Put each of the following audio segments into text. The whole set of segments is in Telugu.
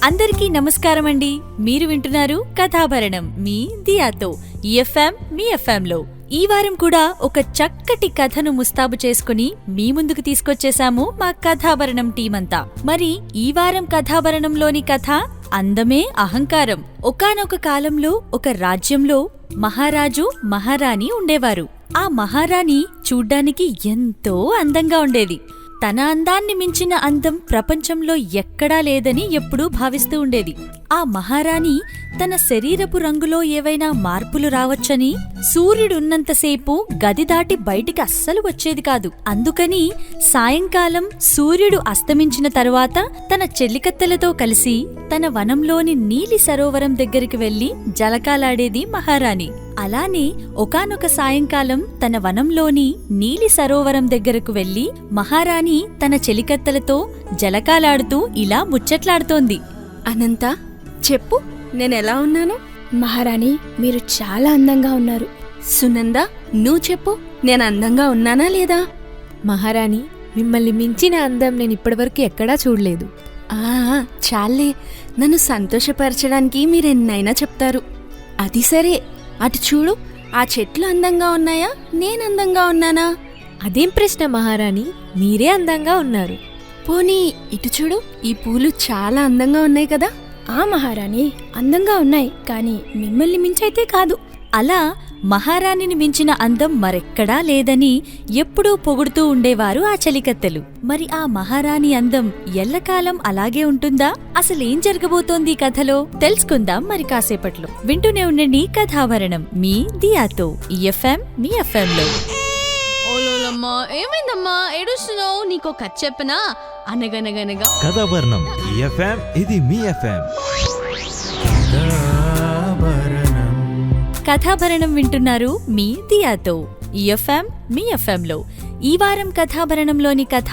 అందరికీ నమస్కారం అండి. మీరు వింటున్నారు కథాభరణం మీ దియాతో ఎఫ్ఎం మీ ఎఫ్ఎంలో. ఈ వారం కూడా ఒక చక్కటి కథను ముస్తాబు చేసుకుని మీ ముందుకు తీసుకొచ్చేశాము మా కథాభరణం టీమంతా. మరి ఈ వారం కథాభరణంలోని కథ అందమే అహంకారం. ఒకానొక కాలంలో ఒక రాజ్యంలో మహారాజు మహారాణి ఉండేవారు. ఆ మహారాణి చూడ్డానికి ఎంతో అందంగా ఉండేది. తన అందాన్ని మించిన అందం ప్రపంచంలో ఎక్కడా లేదని ఎప్పుడూ భావిస్తూ ఉండేది. ఆ మహారాణి తన శరీరపు రంగులో ఏవైనా మార్పులు రావచ్చని సూర్యుడున్నంతసేపు గది దాటి బయటికి అస్సలు వచ్చేది కాదు. అందుకని సాయంకాలం సూర్యుడు అస్తమించిన తరువాత తన చెల్లికత్తెలతో కలిసి తన వనంలోని నీలి సరోవరం దగ్గరికి వెళ్లి జలకాలాడేది మహారాణి. అలానే ఒకానొక సాయంకాలం తన వనంలోని నీలి సరోవరం దగ్గరకు వెళ్లి మహారాణి తన చెలికత్తెలతో జలకాలాడుతూ ఇలా ముచ్చట్లాడుతోంది. అనంత, చెప్పు, నేనెలా ఉన్నాను? మహారాణి, మీరు చాలా అందంగా ఉన్నారు. సునంద, నువ్వు చెప్పు, నేను అందంగా ఉన్నానా లేదా? మహారాణి, మిమ్మల్ని మించిన అందం నేను ఇప్పటివరకు ఎక్కడా చూడలేదు. చాలే, నన్ను సంతోషపరచడానికి మీరెన్నైనా చెప్తారు. అది సరే, అటు చూడు, ఆ చెట్లు అందంగా ఉన్నాయా, నేనందంగా ఉన్నానా? అదేం ప్రశ్న మహారాణి, మీరే అందంగా ఉన్నారు. పోనీ ఇటు చూడు, ఈ పూలు చాలా అందంగా ఉన్నాయి కదా? ఆ మహారాణి, అందంగా ఉన్నాయి, కానీ మిమ్మల్ని మించైతే కాదు. అలా మహారాణిని మించిన అందం మరెక్కడా లేదని ఎప్పుడూ పొగుడుతూ ఉండేవారు ఆ చెలికత్తెలు. మరి ఆ మహారాణి అందం ఎల్లకాలం అలాగే ఉంటుందా? అసలేం జరగబోతోంది కథలో తెలుసుకుందాం మరి కాసేపట్లో. వింటూనే ఉండండి కథాభరణం మీ దియాతో ఎఫ్ఎం మీ ఎఫ్ఎంలో. ఓలోలమ్మా, ఏమైందమ్మా ఏడుస్తున్నావు? నీకో కథ చెప్పనా? అనగనగనగా కథాభరణం ఎఫ్ఎం, ఇది మీ ఎఫ్ఎం. కథాభరణం వింటున్నారు మీ దియాతో ఎఫ్ఎం మీ ఎఫ్ఎంలో. ఈ వారం కథాభరణంలోని కథ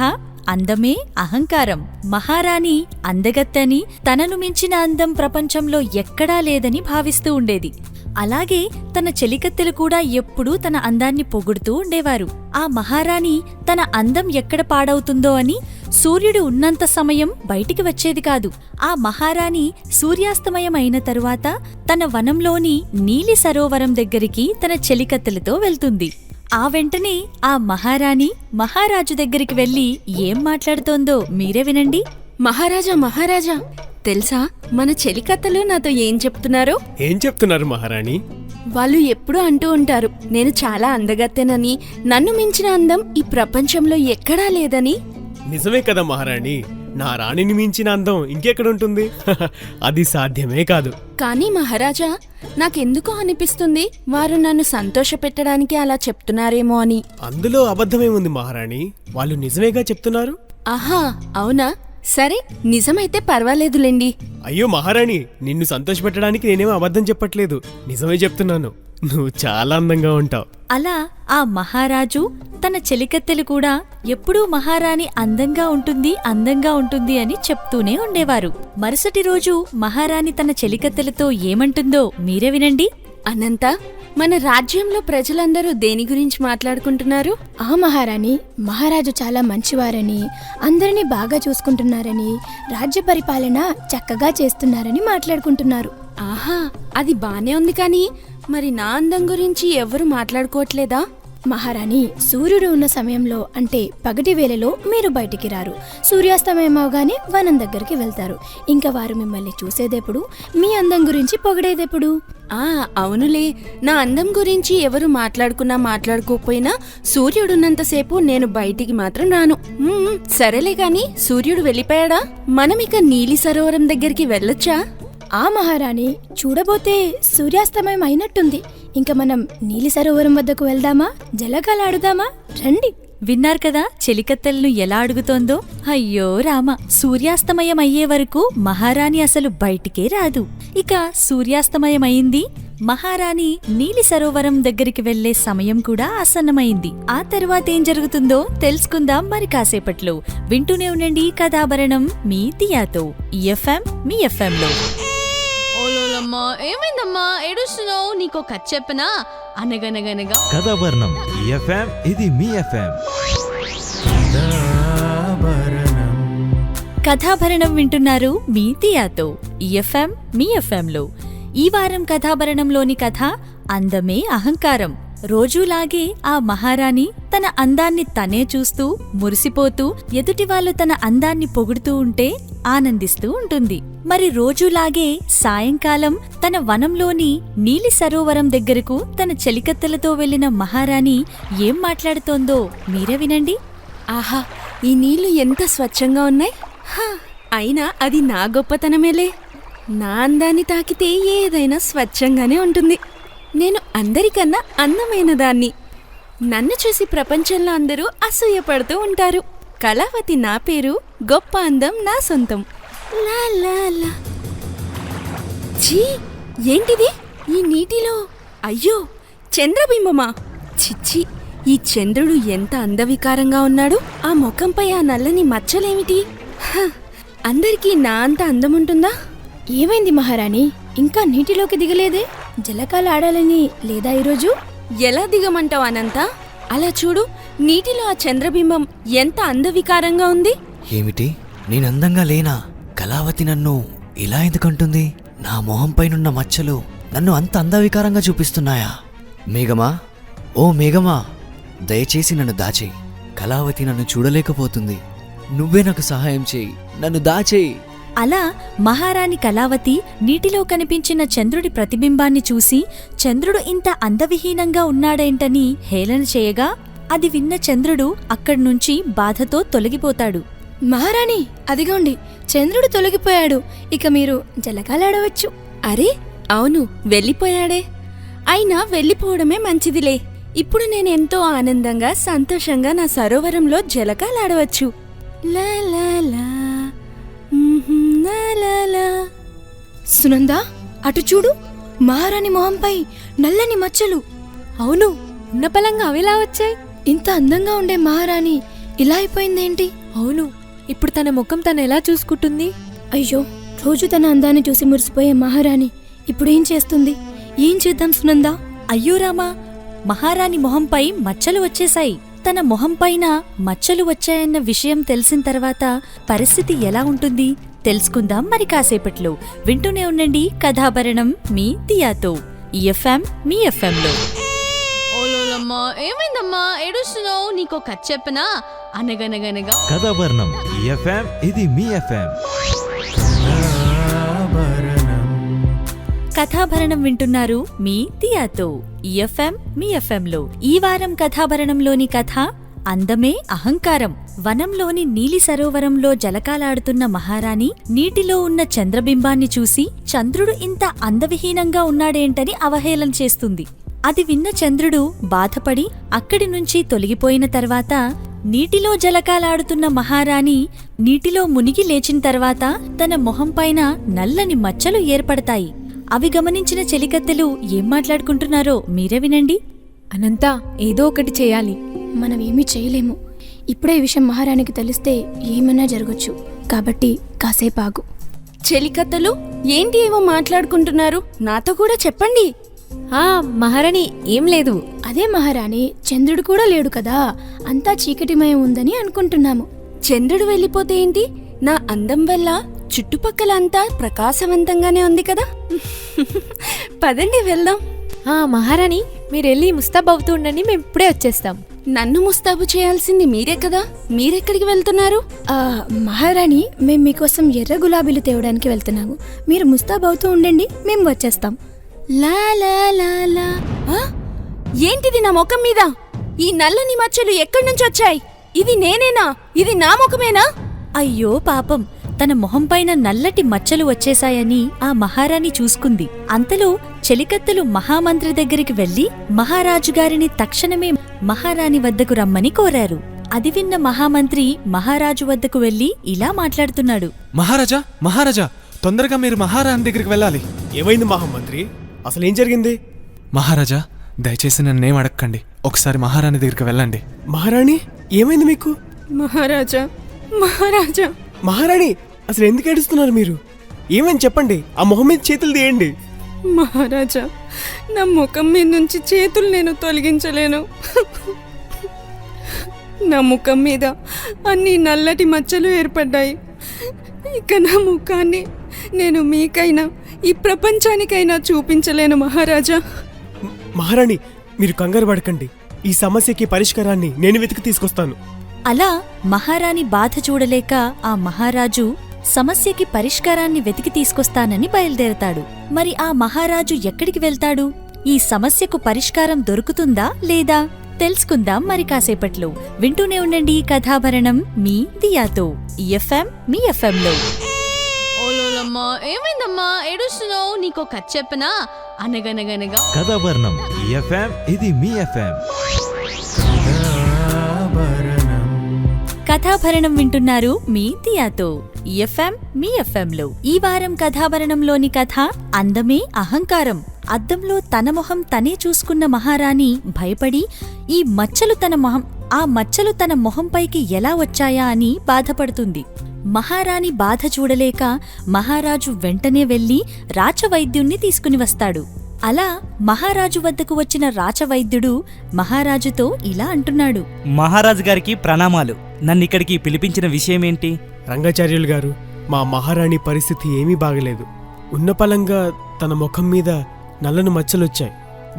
అందమే అహంకారం. మహారాణి అందగత్తని, తనను మించిన అందం ప్రపంచంలో ఎక్కడా లేదని భావిస్తూ ఉండేది. అలాగే తన చెలికత్తెలు కూడా ఎప్పుడూ తన అందాన్ని పొగుడుతూ ఉండేవారు. ఆ మహారాణి తన అందం ఎక్కడ పాడవుతుందో అని సూర్యుడు ఉన్నంత సమయం బయటికి వచ్చేది కాదు. ఆ మహారాణి సూర్యాస్తమయం అయిన తరువాత తన వనంలోని నీలి సరోవరం దగ్గరికి తన చెలికత్తెలతో వెళ్తుంది. ఆ వెంటనే ఆ మహారాణి మహారాజు దగ్గరికి వెళ్లి ఏం మాట్లాడుతోందో మీరే వినండి. మహారాజా, మహారాజా, తెలుసా మన చెలికత్తలు నాతో ఏం చెప్తున్నారు? ఏం చెప్తున్నారు మహారాణి? వాళ్ళు ఎప్పుడూ అంటూ ఉంటారు, నేను చాలా అందగత్తెనని, నన్ను మించిన అందం ఈ ప్రపంచంలో ఎక్కడా లేదని. నిజమే కదా మహారాణి, నా రాణిని మించిన అందం ఇంకెక్కడుంటుంది? అది సాధ్యమే కాదు. కానీ మహారాజా, నాకెందుకో అనిపిస్తుంది వారు నన్ను సంతోషపెట్టడానికి అలా చెప్తున్నారేమో అని. అందులో అబద్ధమేముంది మహారాణి? వాళ్ళు నిజమేగా చెప్తున్నారు. ఆహా, అవునా? సరే, నిజమైతే పర్వాలేదులేండి. అయ్యో మహారాణి, నిన్ను సంతోషపెట్టడానికి నేనేమో అబద్ధం చెప్పట్లేదు, నిజమే చెప్తున్నాను. నువ్వు చాలా అందంగా ఉంటావు. అలా ఆ మహారాజు తన చెలికత్తెలు కూడా ఎప్పుడూ మహారాణి అందంగా ఉంటుంది అందంగా ఉంటుంది అని చెప్తూనే ఉండేవారు. మరుసటి రోజు మహారాణి తన చెలికత్తెలతో ఏమంటుందో మీరే వినండి. అనంత, మన రాజ్యంలో ప్రజలందరూ దేని గురించి మాట్లాడుకుంటున్నారు? ఆ మహారాణి, మహారాజు చాలా మంచివారని, అందరినీ బాగా చూసుకుంటున్నారని, రాజ్య పరిపాలన చక్కగా చేస్తున్నారని మాట్లాడుకుంటున్నారు. ఆహా, అది బానే ఉంది, కానీ మరి నా అందం గురించి ఎవరు మాట్లాడుకోవట్లేదా? మహారాణి, సూర్యుడు ఉన్న సమయంలో అంటే పగటి వేళలో మీరు బయటికి రారు. సూర్యాస్తమయం అవగానే వనం దగ్గరికి వెళ్తారు. ఇంకా వారు మిమ్మల్ని చూసేదెప్పుడు? మీ అందం గురించి పొగిడేదెప్పుడు? అవునులే, నా అందం గురించి ఎవరు మాట్లాడుకున్నా మాట్లాడుకోకపోయినా సూర్యుడున్నంతసేపు నేను బయటికి మాత్రం రాను. సరేలే, గాని సూర్యుడు వెళ్ళిపోయాడా? మనం ఇక నీలి సరోవరం దగ్గరికి వెళ్ళొచ్చా? ఆ మహారాణి, చూడబోతే సూర్యాస్తమయం అయినట్టుంది. ఇంక మనం నీలి సరోవరం వద్దకు వెళ్దామా? జలకాలాడుదామా? రండి. విన్నారు కదా చెలికత్తెలను ఎలా అడుగుతోందో. అయ్యో రామ, సూర్యాస్తమయం అయ్యే వరకు మహారాణి అసలు బయటికే రాదు. ఇక సూర్యాస్తమయం అయింది. మహారాణి నీలి సరోవరం దగ్గరికి వెళ్లే సమయం కూడా ఆసన్నమైంది. ఆ తర్వాత ఏం జరుగుతుందో తెలుసుకుందాం మరి కాసేపట్లో. వింటూనే ఉండండి కథాభరణం మీ దియాతో ఎఫ్ఎం మీ ఎఫ్ఎంలో. ఓలోలమ్మా, ఏమైందమ్మా ఏడుస్తున్నావు? నీకో కథ చెప్పనా? అనగనగనగా కథాభరణం ఎఫ్ఎం, ఇది మీ ఎఫ్ఎం. కథాభరణం వింటున్నారు మీ దియాతో ఎఫ్ఎం మీ ఎఫ్ఎంలో. ఈ వారం కథాభరణంలోని కథ అందమే అహంకారం. రోజూలాగే ఆ మహారాణి తన అందాన్ని తనే చూస్తూ మురిసిపోతూ ఎదుటివాళ్లు తన అందాన్ని పొగుడుతూ ఉంటే ఆనందిస్తూ ఉంటుంది. మరి రోజూలాగే సాయంకాలం తన వనంలోని నీలి సరోవరం దగ్గరకు తన చెలికత్తెలతో వెళ్లిన మహారాణి ఏం మాట్లాడుతోందో మీరే వినండి. ఆహా, ఈ నీళ్లు ఎంత స్వచ్ఛంగా ఉన్నాయి. హా, అయినా అది నా గొప్పతనమేలే. నా అందాన్ని తాకితే ఏదైనా స్వచ్ఛంగానే ఉంటుంది. నేను అందరికన్నా అందమైన దాన్ని. నన్ను చూసి ప్రపంచంలో అందరూ అసూయపడుతూ ఉంటారు. కళావతి నా పేరు, గొప్ప అందం నా సొంతం. లా లా లా. ఛీ, ఏంటిది ఈ నీటిలో? అయ్యో, చంద్రబింబమా? చిచ్చి, ఈ చంద్రుడు ఎంత అందవికారంగా ఉన్నాడు. ఆ ముఖంపై ఆ నల్లని మచ్చలేమిటి? హ, అందరికీ నా అంత అందముంటుందా? ఏమైంది మహారాణి, ఇంకా నీటిలోకి దిగలేదే? జలకాలు ఆడాలని లేదా ఈరోజు? ఎలా దిగమంటావు అనంత? అలా చూడు, నీటిలో ఆ చంద్రబింబం ఎంత అందవికారంగా ఉంది. ఏమిటి, నేనందంగా లేనా? కళావతి నన్ను ఇలా ఎందుకంటుంది? నా మొహంపైనున్న మచ్చలు నన్ను అంత అందవికారంగా చూపిస్తున్నాయా? మేఘమా, ఓ మేఘమా, దయచేసి నన్ను దాచేయి. కళావతి నన్ను చూడలేకపోతుంది. నువ్వే నాకు సహాయం చేయి, నన్ను దాచేయి. అలా మహారాణి కళావతి నీటిలో కనిపించిన చంద్రుడి ప్రతిబింబాన్ని చూసి చంద్రుడు ఇంత అందవిహీనంగా ఉన్నాడేంటని హేళన చేయగా అది విన్న చంద్రుడు అక్కడ్నుంచి బాధతో తొలగిపోతాడు. మహారాణి, అదిగోండి చంద్రుడు తొలగిపోయాడు. ఇక మీరు జలకాలాడవచ్చు. అరే అవును, వెళ్ళిపోయాడే. అయినా వెళ్ళిపోవడమే మంచిదిలే. ఇప్పుడు నేనెంతో ఆనందంగా సంతోషంగా నా సరోవరంలో జలకాలాడవచ్చు. లా లా లా. సునందా, అటు చూడు, మహారాణి మొహంపై నల్లని మచ్చలు. అవును, ఉన్నపలంగా అవిలా వచ్చాయి. ఇంత అందంగా ఉండే మహారాణి ఇలా అయిపోయిందేంటి? అవును, ఇప్పుడు తన ముఖం తను ఎలా చూసుకుంటుంది? అయ్యో, రోజు తన అందాన్ని చూసి మురిసిపోయే మహారాణి ఇప్పుడేం చేస్తుంది? ఏం చేద్దాం సునందా? అయ్యో రామా, మహారాణి మొహంపై మచ్చలు వచ్చేశాయి. తన మొహంపైన మచ్చలు వచ్చాయన్న విషయం తెలిసిన తర్వాత పరిస్థితి ఎలా ఉంటుంది తెలుసుకుందాం మరి కాసేపట్లో. వింటూనే ఉండండి కథాభరణం మీ దియాతో ఎఫ్ఎం మీ ఎఫ్ఎంలో. ఓలోలమ్మా, ఏమైందమ్మా ఏడుస్తున్నావు? నీకో కథ చెప్పనా? అనగనగనగా కథాభరణం ఎఫ్ఎం, ఇది మీ ఎఫ్ఎం. కథాభరణం వింటున్నారు మీ దియాతో ఎఫ్ఎం మీ ఎఫ్ఎంలో. ఈ వారం కథాభరణంలోని కథ అందమే అహంకారం. వనంలోని నీలి సరోవరంలో జలకాలాడుతున్న మహారాణి నీటిలో ఉన్న చంద్రబింబాన్ని చూసి చంద్రుడు ఇంత అందవిహీనంగా ఉన్నాడేంటని అవహేళన చేస్తుంది. అది విన్న చంద్రుడు బాధపడి అక్కడి నుంచి తొలగిపోయిన తర్వాత నీటిలో జలకాలాడుతున్న మహారాణి నీటిలో మునిగి లేచిన తర్వాత తన మొహంపైన నల్లని మచ్చలు ఏర్పడతాయి. అవి గమనించిన చెలికత్తెలు ఏం మాట్లాడుకుంటున్నారో మీరే వినండి. అనంతా, ఏదో ఒకటి చేయాలి. మనం ఏమీ చేయలేము. ఇప్పుడే ఈ విషయం మహారాణికి తెలిస్తే ఏమైనా జరగచ్చు. కాబట్టి కాసేపు ఆగు. చెలికత్తలు, ఏంటి ఏవో మాట్లాడుకుంటున్నారు? నాతో కూడా చెప్పండి. మహారాణి, ఏం లేదు. అదే మహారాణి, చంద్రుడు కూడా లేడు కదా, అంతా చీకటిమయం ఉందని అనుకుంటున్నాము. చంద్రుడు వెళ్ళిపోతే ఏంటి? నా అందం వల్ల చుట్టుపక్కల అంతా ప్రకాశవంతంగానే ఉంది కదా. పదండి వెళ్దాం. మహారాణి, మీరెళ్ళి ముస్తాబవుతూ ఉండండి, మేము ఇప్పుడే వచ్చేస్తాం. నన్ను ముస్తాబు చేయాల్సింది మీరే కదా. మీరెక్కడికి వెళ్తున్నారు? మహారాణి, మేం మీకోసం ఎర్ర గులాబీలు తేవడానికి వెళ్తున్నాము. మీరు ముస్తాబవుతూ ఉండండి, మేము వచ్చేస్తాం. లా లా లా లా. ఏంటిది నా ముఖం మీద? ఈ నల్లని మచ్చలు ఎక్కడి నుంచి వచ్చాయి? ఇది నేనేనా? ఇది నా ముఖమేనా? అయ్యో పాపం, తన మొహంపైన నల్లటి మచ్చలు వచ్చేశాయని ఆ మహారాణి చూసుకుంది. అంతలో చెలికత్తెలు మహామంత్రి దగ్గరికి వెళ్లి మహారాజుగారిని తక్షణమే మహారాణి వద్దకు రమ్మని కోరారు. అది విన్న మహామంత్రి మహారాజు వద్దకు వెళ్లి ఇలా మాట్లాడుతున్నాడు. మహారాజా, మహారాజా, తొందరగా మీరు మహారాణి దగ్గరికి వెళ్ళాలి. ఏమైంది మహామంత్రి? అసలేం జరిగింది? మహారాజా, దయచేసి నన్నేం అడగకండి. ఒకసారి మహారాణి దగ్గరికి వెళ్ళండి. మహారాణి, ఏమైంది మీకు? మహారాజా, మహారాజా. మహారాణి, అసలు ఎందుకు ఏడుస్తున్నారు మీరు? ఏమని చెప్పండి. ఆ మొహం మీద చేతులు తీయండి. మహారాజా, నా ముఖం మీద నుంచి చేతులు నేను తొలగించలేను. నా ముఖం మీద అన్ని నల్లటి మచ్చలు ఏర్పడ్డాయి. ఇక నా ముఖాన్ని నేను మీకైనా ఈ ప్రపంచానికైనా చూపించలేను మహారాజా. మహారాణి, మీరు కంగారు పడకండి. ఈ సమస్యకి పరిష్కారాన్ని నేను వెతికి తీసుకొస్తాను. అలా మహారాణి బాధ చూడలేక ఆ మహారాజు సమస్యకి పరిష్కారాన్ని వెతికి తీసుకొస్తానని బయలుదేరతాడు. మరి ఆ మహారాజు ఎక్కడికి వెళ్తాడు? ఈ సమస్యకు పరిష్కారం దొరుకుతుందా లేదా తెలుసుకుందాం మరి కాసేపట్లో. వింటూనే ఉండండి కథాభరణం మీ దియాతో. ఎఫ్ఎం మీ ఎఫ్ఎంలో. ఓలోలమ్మా ఏమైందమ్మా ఏడుస్తున్నావు? నీకో కథ చెప్పనా? అనగనగనగా కథాభరణం ఎఫ్ఎం ఇది మీ ఎఫ్ఎం. కథాభరణం వింటున్నారు మీ దియాతో. ఎఫ్ఎం మీ ఎఫ్ఎంలో. ఈ వారం కథాభరణంలోని కథ అందమే అహంకారం. అద్దంలో తన మొహం తనే చూసుకున్న మహారాణి భయపడి ఈ మచ్చలు తన మొహంపైకి ఎలా వచ్చాయా అని బాధపడుతుంది. మహారాణి బాధ చూడలేక మహారాజు వెంటనే వెళ్లి రాచవైద్యుణ్ణి తీసుకుని వస్తాడు. అలా మహారాజు వద్దకు వచ్చిన రాచవైద్యుడు మహారాజుతో ఇలా అంటున్నాడు. మహారాజు గారికి ప్రణామాలు. నన్నిక్కడికి పిలిపించిన విషయమేంటి? రంగాచార్యులు గారు, మా మహారాణి పరిస్థితి ఏమీ బాగలేదు. ఉన్నపలంగా తన ముఖం మీద నల్లని మచ్చలొచ్చాయి.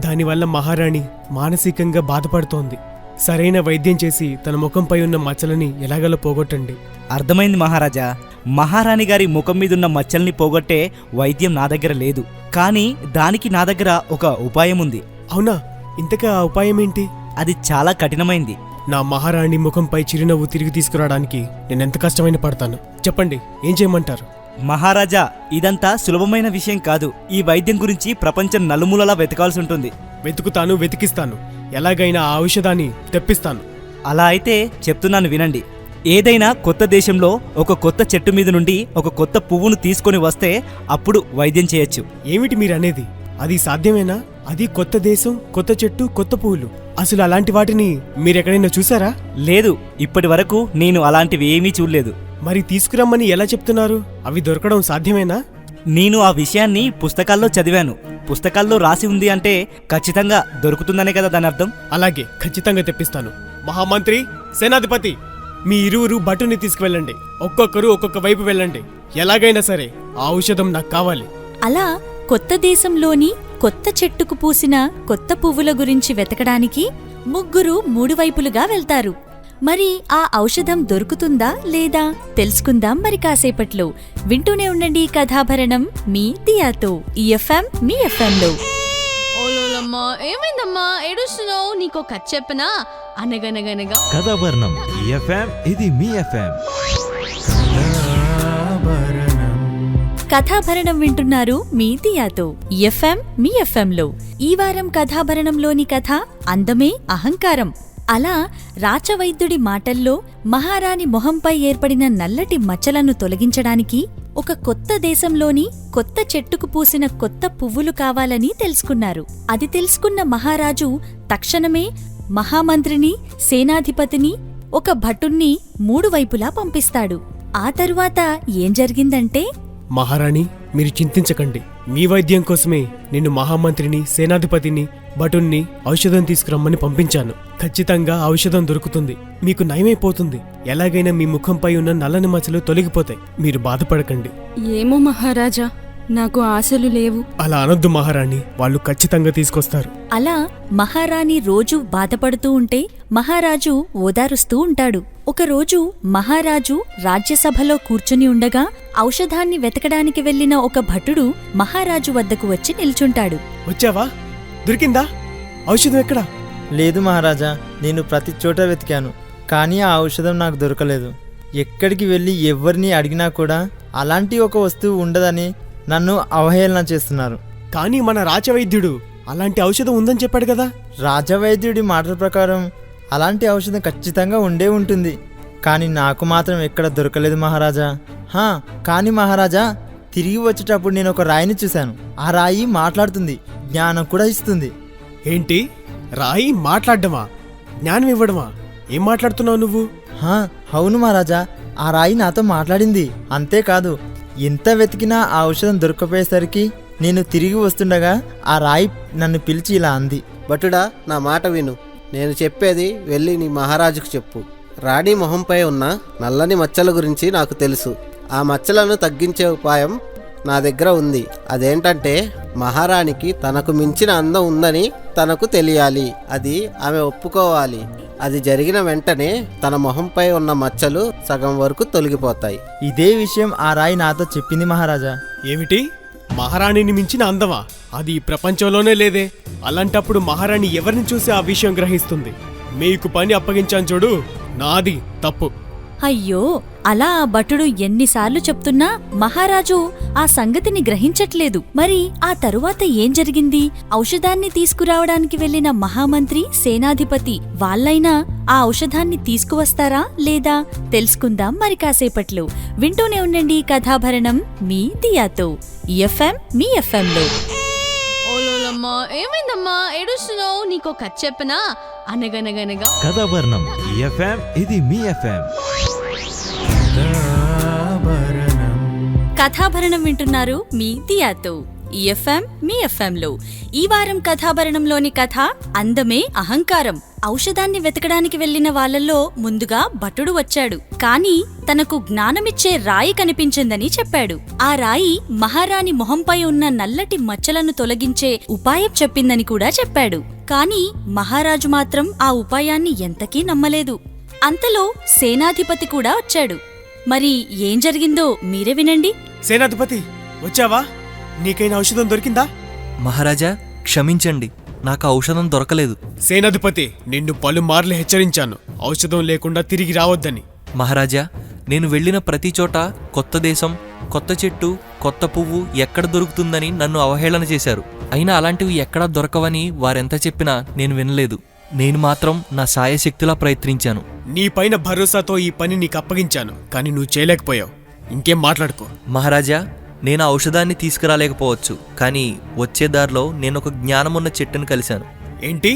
దానివల్ల మహారాణి మానసికంగా బాధపడుతోంది. సరైన వైద్యం చేసి తన ముఖంపై ఉన్న మచ్చలని ఎలాగలా పోగొట్టండి. అర్థమైంది మహారాజా. మహారాణి గారి ముఖం మీదున్న మచ్చల్ని పోగొట్టే వైద్యం నా దగ్గర లేదు. కానీ దానికి నా దగ్గర ఒక ఉపాయం ఉంది. అవునా? ఇంతకా ఆ ఉపాయం ఏంటి? అది చాలా కఠినమైంది. నా మహారాణి ముఖంపై చిరునవ్వు తిరిగి తీసుకురావడానికి నేనెంత కష్టమైన పడతాను. చెప్పండి, ఏం చేయమంటారు? మహారాజా, ఇదంతా సులభమైన విషయం కాదు. ఈ వైద్యం గురించి ప్రపంచం నలుమూలలా వెతకాల్సి ఉంటుంది. వెతుకుతాను, వెతికిస్తాను. ఎలాగైనా ఆ ఔషధాన్ని తెప్పిస్తాను. అలా అయితే చెప్తున్నాను వినండి. ఏదైనా కొత్త దేశంలో ఒక కొత్త చెట్టు మీద నుండి ఒక కొత్త పువ్వును తీసుకొని వస్తే అప్పుడు వైద్యం చేయొచ్చు. ఏమిటి మీరనేది? అది సాధ్యమేనా? అది కొత్త దేశం, కొత్త చెట్టు, కొత్త పువ్వులు. అసలు అలాంటి వాటిని మీరెక్కడైనా చూసారా? లేదు, ఇప్పటి వరకు నేను అలాంటివి ఏమీ చూడలేదు. మరి తీసుకురమ్మని ఎలా చెప్తున్నారు? అవి దొరకడం సాధ్యమేనా? నేను ఆ విషయాన్ని పుస్తకాల్లో చదివాను. పుస్తకాల్లో రాసి ఉంది అంటే ఖచ్చితంగా దొరుకుతుందనే కదా దాని అర్థం. అలాగే, ఖచ్చితంగా తెప్పిస్తాను. మహామంత్రి, సేనాధిపతి, మీ ఇరువురు భటుని తీసుకువెళ్ళండి. ఒక్కొక్కరు ఒక్కొక్క వైపు వెళ్ళండి. ఎలాగైనా సరే ఆ ఔషధం నాకు కావాలి. అలా కొత్త దేశంలోని కొత్త చెట్టుకు పూసిన కొత్త పువ్వుల గురించి వెతకడానికి ముగ్గురు మూడు వైపులుగా వెళ్తారు. మరి ఆ ఔషధం దొరుకుతుందా లేదా తెలుసుకుందాం మరి కాసేపట్లో. వింటూనే ఉండండి కథాభరణం మీ దియాతో. ఎఫ్ఎం మీ ఎఫ్ఎంలో. ఓలోలమ్మా ఏమైందమ్మా ఏడుస్తున్నావు? నీకో కథ చెప్పనా? అనగనగనగా కథాభరణం ఎఫ్ఎం ఇది మీ ఎఫ్ఎం. కథాభరణం వింటున్నారు మీ దియాతో. ఎఫ్ఎం మీ ఎఫ్ఎంలో. ఈ వారం కథాభరణంలోని కథ అందమే అహంకారం. అలా రాచవైద్యుడి మాటల్లో మహారాణి మొహంపై ఏర్పడిన నల్లటి మచ్చలను తొలగించడానికి ఒక కొత్త దేశంలోని కొత్త చెట్టుకు పూసిన కొత్త పువ్వులు కావాలని తెలుసుకున్నారు. అది తెలుసుకున్న మహారాజు తక్షణమే మహామంత్రిని, సేనాధిపతిని, ఒక భటుణ్ణి మూడు వైపులా పంపిస్తాడు. ఆ తరువాత ఏం జరిగిందంటే, మహారాణి, మీరు చింతించకండి. మీ వైద్యం కోసమే నిన్ను మహామంత్రిని, సేనాధిపతిని, భటుణ్ణి ఔషధం తీసుకురమ్మని పంపించాను. ఖచ్చితంగా ఔషధం దొరుకుతుంది. మీకు నయమైపోతుంది. ఎలాగైనా మీ ముఖంపై ఉన్న నల్లని మచ్చలు తొలగిపోతాయి. మీరు బాధపడకండి. ఏమో మహారాజా, నాకు ఆశలు లేవు. అలా అనొద్దు మహారాణి, వాళ్ళు ఖచ్చితంగా తీసుకొస్తారు. అలా మహారాణి రోజూ బాధపడుతూ ఉంటే మహారాజు ఓదారుస్తూ ఉంటాడు. ఒకరోజు మహారాజు రాజ్యసభలో కూర్చుని ఉండగా ఔషధాన్ని వెతకడానికి వెళ్లిన ఒక భటుడు మహారాజు వద్దకు వచ్చి నిల్చుంటాడు. వచ్చావా? దొరికిందా? ఔషధం ఎక్కడా? లేదు మహారాజా, నేను ప్రతి చోట వెతికాను, కానీ ఆ ఔషధం నాకు దొరకలేదు. ఎక్కడికి వెళ్ళి ఎవరిని అడిగినా కూడా అలాంటి ఒక వస్తువు ఉండదని నన్ను అవహేళన చేస్తున్నారు. కానీ మన రాచవైద్యుడు అలాంటి ఔషధం ఉందని చెప్పాడు కదా. రాజవైద్యుడి మాటల ప్రకారం అలాంటి ఔషధం ఖచ్చితంగా ఉండే ఉంటుంది, కానీ నాకు మాత్రం ఎక్కడ దొరకలేదు మహారాజా. కానీ మహారాజా, తిరిగి వచ్చేటప్పుడు నేను ఒక రాయిని చూశాను. ఆ రాయి మాట్లాడుతుంది, జ్ఞానం కూడా ఇస్తుంది. ఏంటి? రాయి మాట్లాడ్డమా? జ్ఞానం ఇవ్వడమా? ఏం మాట్లాడుతున్నావు నువ్వు? అవును మహారాజా, ఆ రాయి నాతో మాట్లాడింది. అంతేకాదు, ఎంత వెతికినా ఆ ఔషధం దొరకపోయేసరికి నేను తిరిగి వస్తుండగా ఆ రాయి నన్ను పిలిచి ఇలా అంది. భటుడా, నా మాట విను. నేను చెప్పేది వెళ్ళి నీ మహారాజుకు చెప్పు. రాణి మొహంపై ఉన్న నల్లని మచ్చల గురించి నాకు తెలుసు. ఆ మచ్చలను తగ్గించే ఉపాయం నా దగ్గర ఉంది. అదేంటంటే మహారాణికి తనకు మించిన అందం ఉందని తనకు తెలియాలి. అది ఆమె ఒప్పుకోవాలి. అది జరిగిన వెంటనే తన మొహంపై ఉన్న మచ్చలు సగం వరకు తొలగిపోతాయి. ఇదే విషయం ఆ రాయి నాతో చెప్పింది మహారాజా. ఏమిటి? మహారాణిని మించిన అందమా? అది ఈ ప్రపంచంలోనే లేదే. అలాంటప్పుడు మహారాణి ఎవరిని చూసి ఆ విషయం గ్రహిస్తుంది? మీకు పని అప్పగించాను చూడు, నాది తప్పు. అయ్యో, అలా ఆ భటుడు ఎన్నిసార్లు చెప్తున్నా మహారాజు ఆ సంగతిని గ్రహించట్లేదు. మరి ఆ తరువాత ఏం జరిగింది? ఔషధాన్ని తీసుకురావడానికి వెళ్లిన మహామంత్రి, సేనాధిపతి వాళ్ళైనా ఆ ఔషధాన్ని తీసుకువస్తారా లేదా తెలుసుకుందాం మరి కాసేపట్లో. వింటూనే ఉండండి కథాభరణం మీ దియాతో. ఎఫ్ఎం మీ ఎఫ్ఎంలో. ఓలోలమ్మా, ఏమైందమ్మా ఏడుస్తున్నావు? నీకో కథ చెప్పనా? అనగనగనగా కథాభరణం ఎఫ్ఎం, ఇది మీ ఎఫ్ఎం. కథాభరణం వింటున్నారు మీ దియాతో. ఎఫ్ఎం మీ ఎఫ్ఎంలో. ఈ వారం కథాభరణంలోని కథ అందమే అహంకారం. ఔషధాన్ని వెతకడానికి వెళ్లిన వాళ్లలో ముందుగా భటుడు వచ్చాడు. కాని తనకు జ్ఞానమిచ్చే రాయి కనిపించిందని చెప్పాడు. ఆ రాయి మహారాణి మొహంపై ఉన్న నల్లటి మచ్చలను తొలగించే ఉపాయం చెప్పిందని కూడా చెప్పాడు. కాని మహారాజు మాత్రం ఆ ఉపాయాన్ని ఎంతకీ నమ్మలేదు. అంతలో సేనాధిపతి కూడా వచ్చాడు. మరి ఏం జరిగిందో మీరే వినండి. సేనాధిపతి, వచ్చావా? నీకైనా ఔషధం దొరికిందా? మహారాజా, క్షమించండి, నాకు ఔషధం దొరకలేదు. సేనాధిపతి, నిన్ను పలుమార్లు హెచ్చరించాను ఔషధం లేకుండా తిరిగి రావద్దని. మహారాజా, నేను వెళ్ళిన ప్రతి చోట కొత్త దేశం, కొత్త చెట్టు, కొత్త పువ్వు ఎక్కడ దొరుకుతుందని నన్ను అవహేళన చేశారు. అయినా అలాంటివి ఎక్కడా దొరకవని వారెంత చెప్పినా నేను వినలేదు. నేను మాత్రం నా సాయశక్తిలా ప్రయత్నించాను. నీ పైన భరోసాతో ఈ పని నీకు అప్పగించాను, కానీ నువ్వు చేయలేకపోయావు. ఇంకేం మాట్లాడుకో. మహారాజా, నేను ఆ ఔషధాన్ని తీసుకురాలేకపోవచ్చు, కానీ వచ్చే దారిలో నేను ఒక జ్ఞానమున్న చెట్టును కలిశాను. ఏంటి?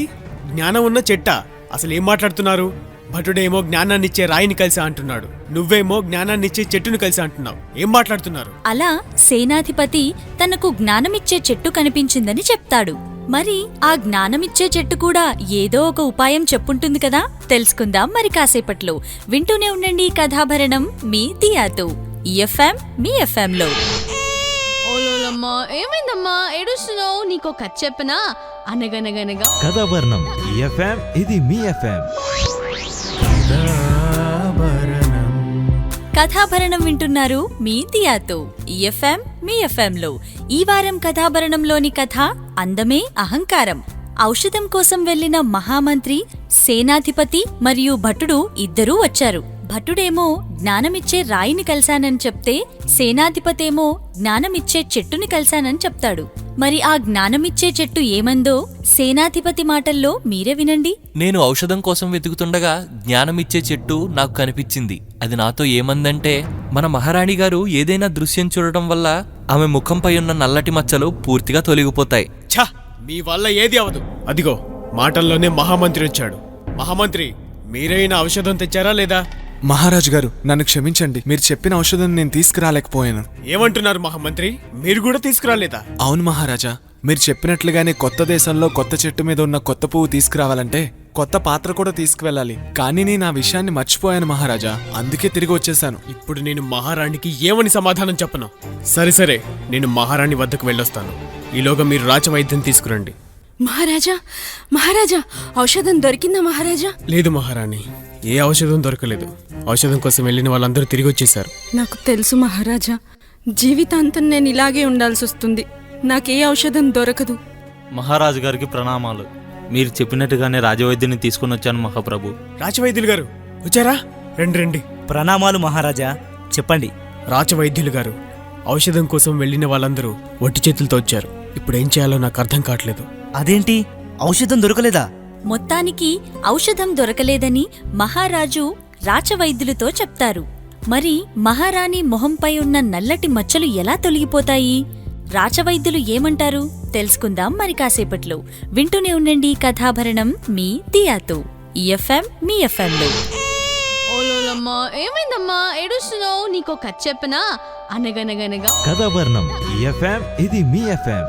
జ్ఞానం ఉన్న చెట్టా? అసలు ఏం మాట్లాడుతున్నారు? భటుడేమో జ్ఞానాన్నిచ్చే రాయిని కలిసా అంటున్నాడు, నువ్వేమో జ్ఞానాన్నిచ్చే చెట్టును కలిసా అంటున్నావు. ఏం మాట్లాడుతున్నారు? అలా సేనాధిపతి తనకు జ్ఞానమిచ్చే చెట్టు కనిపించిందని చెప్తాడు. మరి ఆ జ్ఞానమిచ్చే చెట్టు కూడా ఏదో ఒక ఉపాయం చెప్పుంటుంది కదా, తెలుసుకుందాం మరి కాసేపట్లో. వింటూనే ఉండండి కథాభరణం మీ దియాతో. ఎఫ్ఎం మీ ఎఫ్ఎంలో. ఓలోలమ్మా, ఏమైందమ్మా ఏడుస్తున్నావు? నీకో కథ చెప్పనా? అనగనగనగా కథాభరణం ఎఫ్ఎం, ఇది మీ ఎఫ్ఎం. కథాభరణం వింటున్నారు మీ దియాతో. ఎఫ్ఎం మీ ఎఫ్ఎంలో. ఈ వారం కథాభరణంలోని కథ అందమే అహంకారం. ఔషధం కోసం వెళ్లిన మహామంత్రి, సేనాధిపతి మరియు భటుడు ఇద్దరూ వచ్చారు. భటుడేమో జ్ఞానమిచ్చే రాయిని కలిశానని చెప్తే, సేనాధిపతేమో జ్ఞానమిచ్చే చెట్టుని కలిశానని చెప్తాడు. మరి ఆ జ్ఞానమిచ్చే చెట్టు ఏమందో సేనాధిపతి మాటల్లో మీరే వినండి. నేను ఔషధం కోసం వెతుకుతుండగా జ్ఞానమిచ్చే చెట్టు నాకు కనిపించింది. అది నాతో ఏమందంటే, మన మహారాణి గారు ఏదైనా దృశ్యం చూడటం వల్ల ఆమె ముఖంపై ఉన్న నల్లటి మచ్చలు పూర్తిగా తొలగిపోతాయి. ఛ, మీ వల్ల ఏది అవదు. అదిగో మాటల్లోనే మహామంత్రి వచ్చాడు. మహామంత్రి, మీరైనా ఔషధం తెచ్చారా లేదా? మహారాజు గారు, నన్ను క్షమించండి, మీరు చెప్పిన ఔషధం నేను తీసుకురాలేకపోయాను. ఏమంటున్నారు మహామంత్రి? మీరు కూడా తీసుకురాలేదా? అవును మహారాజా, మీరు చెప్పినట్లుగానే కొత్త దేశంలో కొత్త చెట్టు మీద ఉన్న కొత్త పువ్వు తీసుకురావాలంటే కొత్త పాత్ర కూడా తీసుకువెళ్ళాలి. కానీ నేను ఆ విషయాన్ని మర్చిపోయాను మహారాజా, అందుకే తిరిగి వచ్చేసాను. ఇప్పుడు నేను మహారాణికి ఏమని సమాధానం చెప్పను? సరే, నేను మహారాణి వద్దకు వెళ్ళొస్తాను. ఈలోగా మీరు రాచవైద్యం తీసుకురండి. మహారాజా, ఔషధం దొరికిందా మహారాజా? లేదు మహారాణి, ఏ ఔషధం దొరకలేదు. ఔషధం కోసం వెళ్ళిన వాళ్ళందరూ తిరిగి వచ్చేశారు. నాకు తెలుసు మహారాజా, జీవితాంతం నేను ఇలాగే ఉండాల్సి వస్తుంది. నాకే ఔషధం దొరకదు. మహారాజు గారికి ప్రణామాలు. మీరు చెప్పినట్టుగానే రాజవైద్యుని తీసుకుని వచ్చాను మహాప్రభు. రాచవైద్యులు గారు వచ్చారా? రండి. ప్రణామాలు మహారాజా, చెప్పండి. రాచవైద్యులు గారు, ఔషధం కోసం వెళ్ళిన వాళ్ళందరూ ఒట్టి చేతులతో వచ్చారు. ఇప్పుడు ఏం చేయాలో నాకు అర్థం కావట్లేదు. అదేంటి, ఔషధం దొరకలేదా? మొత్తానికి ఔషధం దొరకలేదని మహారాజు రాచవైద్యులతో చెప్తారు. మరి మహారాణి మొహంపై ఉన్న నల్లటి మచ్చలు ఎలా తొలగిపోతాయి? రాచవైద్యులు ఏమంటారు తెలుసుకుందాం మరి కాసేపట్లో. వింటూనే ఉండండి కథాభరణం మీ దియాతో. ఎఫ్ఎం మీ ఎఫ్ఎంలో. ఓలోలమ్మా, ఏమైందమ్మా ఏడుస్తున్నావు? నీకో కథ చెప్పనా? అనగనగనగా కథాభరణం ఎఫ్ఎం, ఇది మీ ఎఫ్ఎం.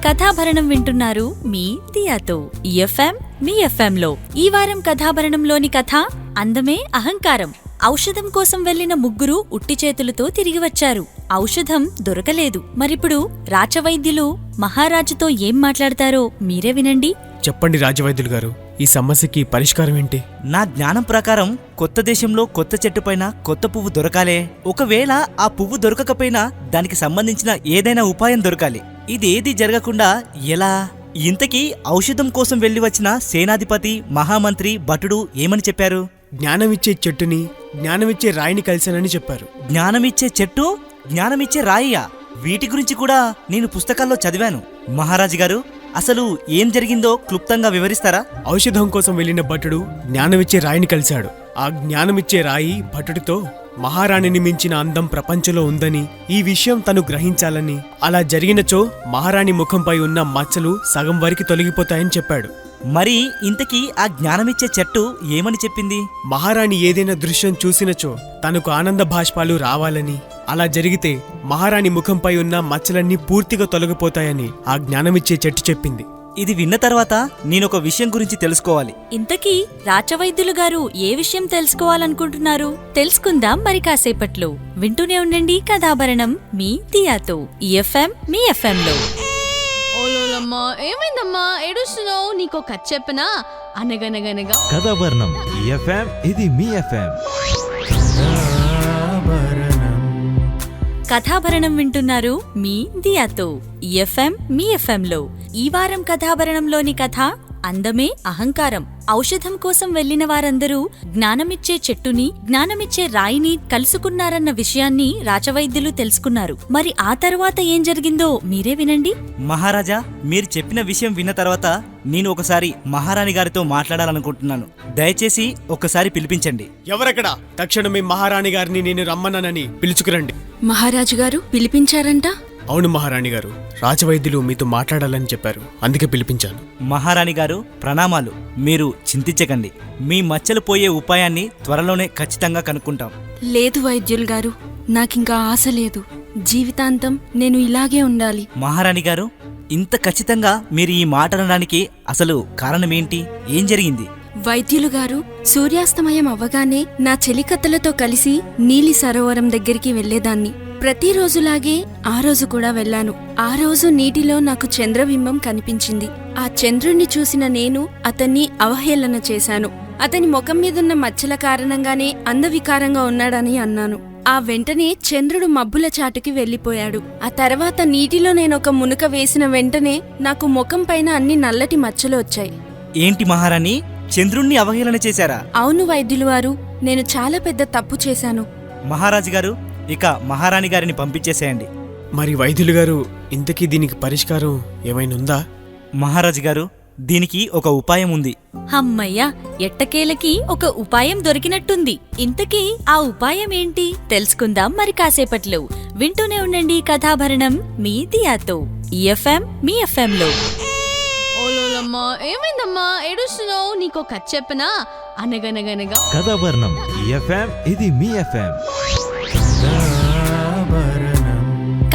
కథాభరణం వింటున్నారు మీ దియాతో. ఎఫ్ఎం మీ ఎఫ్ఎంలో. ఈ వారం కథాభరణంలోని కథ అందమే అహంకారం. ఔషధం కోసం వెళ్లిన ముగ్గురు ఉట్టి చేతులతో తిరిగి వచ్చారు. ఔషధం దొరకలేదు. మరిప్పుడు రాచవైద్యులు మహారాజుతో ఏం మాట్లాడతారో మీరే వినండి. చెప్పండి రాజవైద్యులు గారు, ఈ సమస్యకి పరిష్కారం ఏంటి? నా జ్ఞానం ప్రకారం కొత్త దేశంలో కొత్త చెట్టు పైన కొత్త పువ్వు దొరకాలే. ఒకవేళ ఆ పువ్వు దొరకకపోయినా దానికి సంబంధించిన ఏదైనా ఉపాయం దొరకాలి. ఇదేది జరగకుండా ఎలా? ఇంతకీ ఔషధం కోసం వెళ్లి వచ్చిన సేనాధిపతి, మహామంత్రి, భటుడు ఏమని చెప్పారు? జ్ఞానమిచ్చే చెట్టుని, జ్ఞానమిచ్చే రాయిని కలిశానని చెప్పారు. జ్ఞానమిచ్చే చెట్టు, జ్ఞానమిచ్చే రాయియా? వీటి గురించి కూడా నేను పుస్తకాల్లో చదివాను. మహారాజు గారు, అసలు ఏం జరిగిందో క్లుప్తంగా వివరిస్తారా? ఔషధం కోసం వెళ్లిన భటుడు జ్ఞానమిచ్చే రాయిని కలిశాడు. ఆ జ్ఞానమిచ్చే రాయి భటుడితో మహారాణిని మించిన అందం ప్రపంచంలో ఉందని, ఈ విషయం తను గ్రహించాలని, అలా జరిగినచో మహారాణి ముఖంపై ఉన్న మచ్చలు సగం వరకు తొలగిపోతాయని చెప్పాడు. మరి ఇంతకీ ఆ జ్ఞానమిచ్చే చెట్టు ఏమని చెప్పింది? మహారాణి ఏదైనా దృశ్యం చూసినచో తనకు ఆనంద భాష్పాలు రావాలని, అలా జరిగితే మహారాణి ముఖంపై ఉన్న మచ్చలన్నీ పూర్తిగా తొలగిపోతాయని ఆ జ్ఞానమిచ్చే చెట్టు చెప్పింది. ఇది విన్న తర్వాత నేనొక విషయం గురించి తెలుసుకోవాలి. ఇంతకీ రాచవైద్యులు గారు ఏ విషయం తెలుసుకోవాలనుకుంటున్నారు? తెలుసుకుందాం మరి కాసేపట్లో. వింటూనే ఉండండి కథాభరణం మీ దియాతో. ఈ ఎఫ్ఎం మీ ఎఫ్ఎంలో. ఓలోలమ్మా ఏమైందమ్మా ఏడుస్తున్నావు? నీకో కథ చెప్పనా? అనగనగనగా కథాభరణం ఈ ఎఫ్ఎం, ఇది మీ ఎఫ్ఎం. కథాభరణం వింటున్నారు మీ దియాతో. ఈ ఎఫ్ఎం మీ ఎఫ్ఎంలో. ఈ వారం కథాభరణంలోని కథ అందమే అహంకారం. ఔషధం కోసం వెళ్లిన వారందరూ జ్ఞానమిచ్చే చెట్టుని, జ్ఞానమిచ్చే రాయిని కలుసుకున్నారన్న విషయాన్ని రాచవైద్యులు తెలుసుకున్నారు. మరి ఆ తరువాత ఏం జరిగిందో మీరే వినండి. మహారాజా, మీరు చెప్పిన విషయం విన్న తర్వాత నేను ఒకసారి మహారాణి గారితో మాట్లాడాలనుకుంటున్నాను. దయచేసి ఒక్కసారి పిలిపించండి. ఎవరక్కడ? తక్షణమే మహారాణి గారిని నేను రమ్మన్నానని పిలుచుకురండి. మహారాజు గారు పిలిపించారంట? అవును మహారాణి గారు, రాజవైద్యులు మీతో మాట్లాడాలని చెప్పారు, అందుకే పిలిపించాను. మహారాణి గారు ప్రణామాలు. మీరు చింతించకండి. మీ మచ్చలు పోయే ఉపాయాన్ని త్వరలోనే ఖచ్చితంగా కనుక్కుంటాం. లేదు వైద్యులు గారు, నాకింకా ఆశ లేదు. జీవితాంతం నేను ఇలాగే ఉండాలి. మహారాణి గారు, ఇంత ఖచ్చితంగా మీరు ఈ మాట అనడానికి అసలు కారణమేంటి? ఏం జరిగింది? వైద్యులు గారు, సూర్యాస్తమయం అవ్వగానే నా చెలికత్తలతో కలిసి నీలి సరోవరం దగ్గరికి వెళ్లేదాన్ని. ప్రతిరోజులాగే ఆ రోజు కూడా వెళ్ళాను. ఆ రోజు నీటిలో నాకు చంద్రబింబం కనిపించింది. ఆ చంద్రుణ్ణి చూసిన నేను అతన్ని అవహేళన చేశాను. అతని ముఖం మీదున్న మచ్చల కారణంగానే అందవికారంగా ఉన్నాడని అన్నాను. ఆ వెంటనే చంద్రుడు మబ్బుల చాటుకి వెళ్లిపోయాడు. ఆ తర్వాత నీటిలో నేనొక మునక వేసిన వెంటనే నాకు ముఖం పైన అన్ని నల్లటి మచ్చలు వచ్చాయి. ఏంటి మహారాణి, చంద్రుణ్ణి అవహేళన చేశారా? అవును వైద్యులు వారు, నేను చాలా పెద్ద తప్పు చేశాను. మహారాజు గారు, ఇక మహారాణి గారిని పంపించేసేయండి. మరి వైద్యులు గారు, ఇంతకీ దీనికి పరిష్కారం ఏమైనా ఉందా? మహారాజు గారు, దీనికి ఒక ఉపాయం ఉంది. హమ్మయ్యా, ఎట్టకేలకి ఒక ఉపాయం దొరికినట్టుంది. ఇంతకీ ఆ ఉపాయం ఏంటి? తెలుసుకుందాం మరి కాసేపట్లో. వింటూనే ఉండండి కథాభరణం మీ దియాతో. ఈ ఎఫ్ఎం మీ ఎఫ్ఎంలో. ఓలోలమ్మా ఏమైందమ్మా ఏడుస్తున్నావు? నీకో కథ చెప్పనా? అనగనగనగా కథాభరణం ఈ ఎఫ్ఎం, ఇది మీ ఎఫ్ఎం.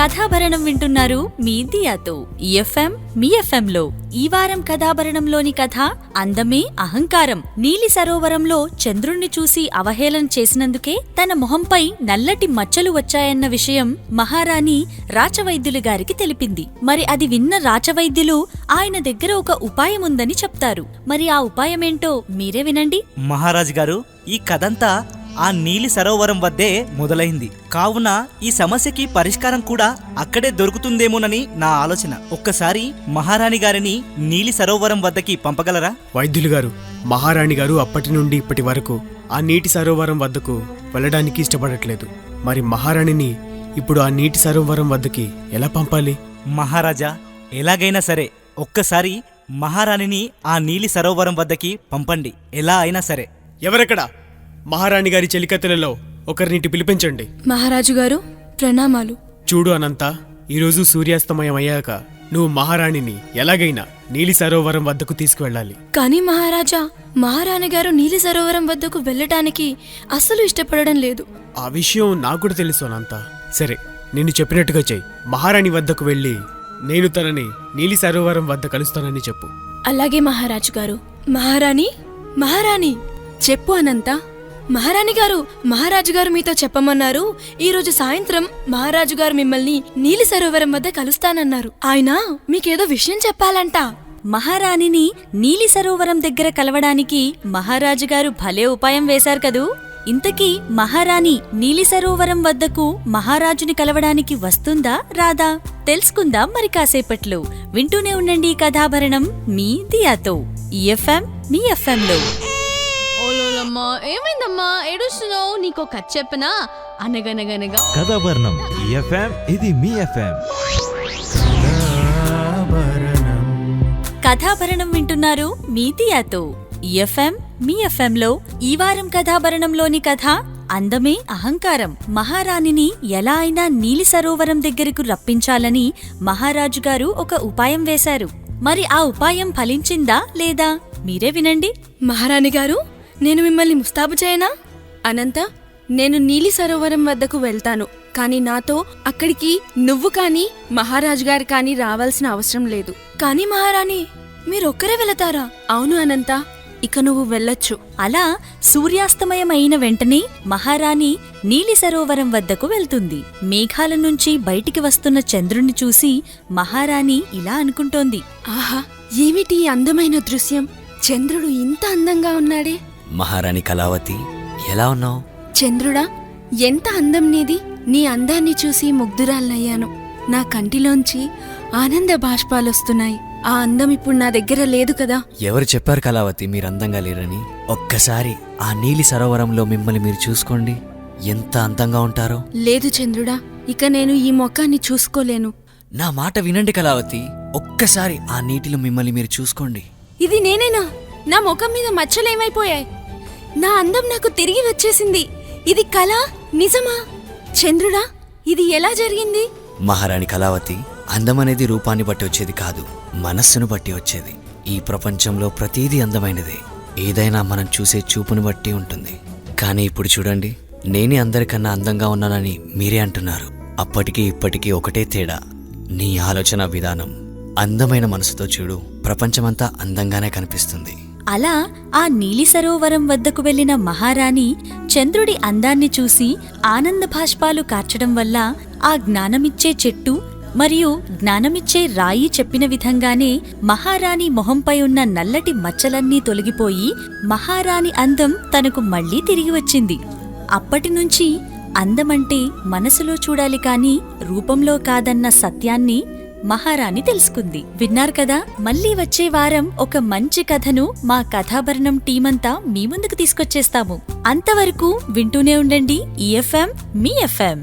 కథాభరణం వింటున్నారు మీ దియాతో. ఈ ఎఫ్ఎం మీ ఎఫ్ఎంలో. ఈ వారం కథాభరణంలోని కథ అందమే అహంకారం. నీలి సరోవరంలో చంద్రుణ్ణి చూసి అవహేళన చేసినందుకే తన మొహంపై నల్లటి మచ్చలు వచ్చాయన్న విషయం మహారాణి రాచవైద్యులు గారికి తెలిపింది. మరి అది విన్న రాచవైద్యులు ఆయన దగ్గర ఒక ఉపాయం ఉందని చెప్తారు. మరి ఆ ఉపాయమేంటో మీరే వినండి. మహారాజు గారు, ఈ కథంతా ఆ నీలి సరోవరం వద్దే మొదలైంది. కావున ఈ సమస్యకి పరిష్కారం కూడా అక్కడే దొరుకుతుందేమోనని నా ఆలోచన. ఒక్కసారి మహారాణి గారిని నీలి సరోవరం వద్దకి పంపగలరా? వైద్యులు గారు, మహారాణి గారు అప్పటి నుండి ఇప్పటి వరకు ఆ నీటి సరోవరం వద్దకు వెళ్ళడానికి ఇష్టపడట్లేదు. మరి మహారాణిని ఇప్పుడు ఆ నీటి సరోవరం వద్దకి ఎలా పంపాలి? మహారాజా, ఎలాగైనా సరే ఒక్కసారి మహారాణిని ఆ నీలి సరోవరం వద్దకి పంపండి, ఎలా అయినా సరే. ఎవరెక్కడ? మహారాణి గారి చెలికత్తెలలో ఒకరినిటి పిలిపించండి. మహారాజు గారు ప్రణామాలు. చూడు అనంత, ఈరోజు సూర్యాస్తమయం అయ్యాక నువ్వు మహారాణిని ఎలాగైనా నీలి సరోవరం వద్దకు తీసుకువెళ్ళాలి. కానీ మహారాజా, మహారాణి గారు నీలి సరోవరం వద్దకు వెళ్ళటానికి అస్సలు ఇష్టపడడం లేదు. ఆ విషయం నాకు కూడా తెలుసు అనంత. సరే, నేను చెప్పినట్టుగా చెయ్యి. మహారాణి వద్దకు వెళ్ళి నేను తనని నీలి సరోవరం వద్ద కలుస్తానని చెప్పు. అలాగే మహారాజు గారు. మహారాణి, మహారాణి, చెప్పు అనంత. మహారాణి గారు, మహారాజు గారు మీతో చెప్పమన్నారు. ఈ రోజు సాయంత్రం మహారాజు గారు మిమ్మల్ని నీలి సరోవరం వద్ద కలుస్తానన్నారు. ఆయన మీకేదో విషయం చెప్పాలంట. మహారాణిని నీలి సరోవరం దగ్గర కలవడానికి మహారాజు గారు భలే ఉపాయం వేశారు కదూ. ఇంతకీ మహారాణి నీలి సరోవరం వద్దకు మహారాజుని కలవడానికి వస్తుందా రాదా తెలుసుకుందాం మరి కాసేపట్లో. వింటూనే ఉండండి కథాభరణం మీ దియాతో. ఈ ఎఫ్ఎం మీ ఎఫ్ఎంలో. ఓలోలమ్మా ఏమైందమ్మా ఏడుస్తున్నావు? నీకో కథ చెప్పనా? అనగనగనగా కథాభరణం ఈ ఎఫ్ఎం ఇది మీ ఎఫ్ఎం. కథాభరణం వింటున్నారు మీ దియాతో. ఈ ఎఫ్ఎం మీ ఎఫ్ఎంలో ఈ వారం కథాభరణంలోని కథ అందమే అహంకారం. మహారాణిని ఎలా అయినా నీలి సరోవరం దగ్గరకు రప్పించాలని మహారాజు గారు ఒక ఉపాయం వేశారు. మరి ఆ ఉపాయం ఫలించిందా లేదా మీరే వినండి. మహారాణి గారు, నేను మిమ్మల్ని ముస్తాబు చేయనా? అనంత, నేను నీలి సరోవరం వద్దకు వెళ్తాను, కాని నాతో అక్కడికి నువ్వు కాని మహారాజు గారు కాని రావాల్సిన అవసరం లేదు. కానీ మహారాణి, మీరొక్కరే వెళతారా? అవును అనంత, ఇక నువ్వు వెళ్ళొచ్చు. అలా సూర్యాస్తమయం అయిన వెంటనే మహారాణి నీలి సరోవరం వద్దకు వెళ్తుంది. మేఘాల నుంచి బయటికి వస్తున్న చంద్రుణ్ణి చూసి మహారాణి ఇలా అనుకుంటోంది. ఆహా, ఏమిటి ఈ అందమైన దృశ్యం! చంద్రుడు ఇంత అందంగా ఉన్నాడే. మహారాణి కళావతి, ఎలా ఉన్నావు? చంద్రుడా, ఎంత అందం నీది! నీ అందాన్ని చూసి ముగ్ధురాలనయ్యాను. నా కంటిలోంచి ఆనంద బాష్పాలొస్తున్నాయి. ఆ అందం ఇప్పుడు నా దగ్గర లేదు కదా. ఎవరు చెప్పారు కళావతి మీరు అందంగా లేరని? ఒక్కసారి ఆ నీలి సరోవరంలో మిమ్మల్ని మీరు చూసుకోండి, ఎంత అందంగా ఉంటారో. లేదు చంద్రుడా, ఇక నేను ఈ మొక్కాన్ని చూసుకోలేను. నా మాట వినండి కళావతి, ఒక్కసారి ఆ నీటిలో మిమ్మల్ని మీరు చూసుకోండి. ఇది నేనేనా? నా ముఖం మీద మచ్చలేమైపోయాయి? నా అందం నాకు తిరిగి వచ్చేసింది. ఇది కళ నిజమా? చంద్రుడా, ఇది ఎలా జరిగింది? మహారాణి కళావతి, అందం అనేది రూపాన్ని బట్టి వచ్చేది కాదు, మనస్సును బట్టి వచ్చేది. ఈ ప్రపంచంలో ప్రతీదీ అందమైనదే. ఏదైనా మనం చూసే చూపును బట్టి ఉంటుంది. కానీ ఇప్పుడు చూడండి, నేనే అందరికన్నా అందంగా ఉన్నానని మీరే అంటున్నారు. అప్పటికీ ఇప్పటికీ ఒకటే తేడా, నీ ఆలోచన విధానం. అందమైన మనసుతో చూడు, ప్రపంచమంతా అందంగానే కనిపిస్తుంది. అలా ఆ నీలి సరోవరం వద్దకు వెళ్లిన మహారాణి చంద్రుడి అందాన్ని చూసి ఆనంద భాష్పాలు కార్చడం వల్ల ఆ జ్ఞానమిచ్చే చెట్టు మరియు జ్ఞానమిచ్చే రాయి చెప్పిన విధంగానే మహారాణి మొహంపై ఉన్న నల్లటి మచ్చలన్నీ తొలగిపోయి మహారాణి అందం తనకు మళ్లీ తిరిగి వచ్చింది. అప్పటినుంచి అందమంటే మనసులో చూడాలి కాని రూపంలో కాదన్న సత్యాన్ని మహారాణి తెలుసుకుంది. విన్నారు కదా, మళ్లీ వచ్చే వారం ఒక మంచి కథను మా కథాభరణం టీమంతా మీ ముందుకు తీసుకొచ్చేస్తాము. అంతవరకు వింటూనే ఉండండి ఈ ఎఫ్ఎం మీ ఎఫ్ఎం.